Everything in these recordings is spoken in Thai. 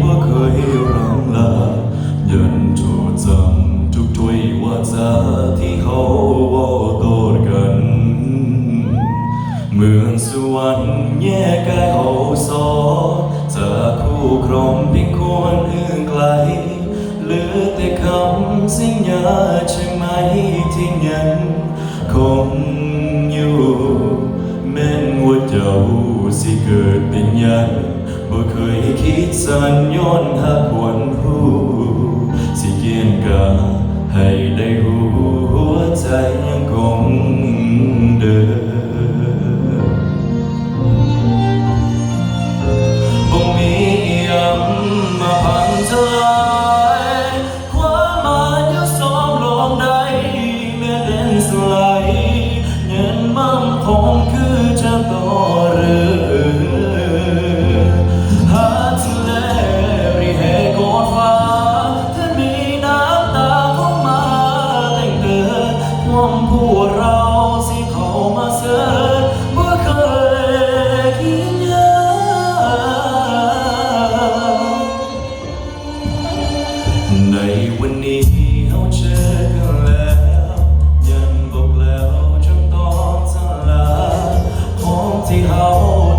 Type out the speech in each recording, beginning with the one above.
บ่เคยรังลายันโจดจำทุกถ้วยวาจาที่เขาเว้าโต้กันเหมือนสวรรค์แยกกายเขาสอจากคู่ครองเพียงคนอื่นไกลเหลือแต่คำสัญญาใช่ไหมที่ยังคงอยู่แม้นว่าเจ้าสิเกิดเป็นยังบ่เคยคิดสัญย้อนหากวันหูสิเกียนกาให้ได้หูหัวใจยังคงเดินบ่มีย้ำมาพังทลายความหมายอยู่สองลงได้แม้เด่นสลายเงินมั่งคงคือจะต่อเรือพวกเราสิเข้ามาเสิร์ชบ่เคยคิดยากในวันนี้เฮาเจอกันแล้วยังบอกแล้วจำต้องสลาของที่เฮา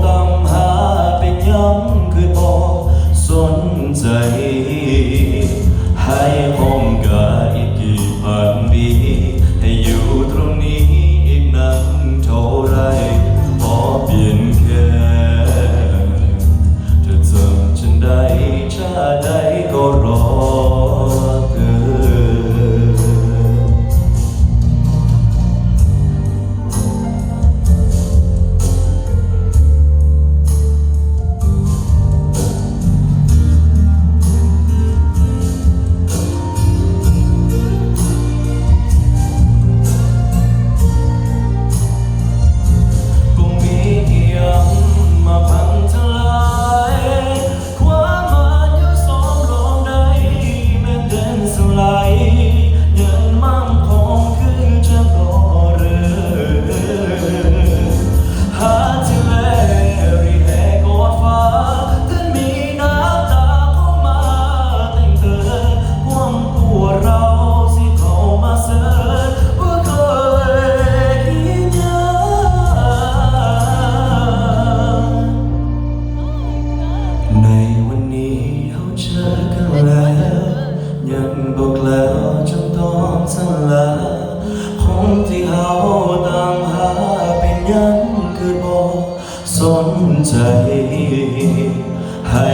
ตามหาเป็นย้ำคือบ่สนใจให้พร้อมกันอีกกี่พันปีให้อยู่ตรงนี้อีกนานเท่าไรพอเปลี่ยนแค่เธอจำฉันได้ชาติใดก็รอเธอในวันนี้เราเจอกันแล้วยังบอกแล้วจำต้องสลาของที่เราตามหาเป็นยังคือบอกสนใจให้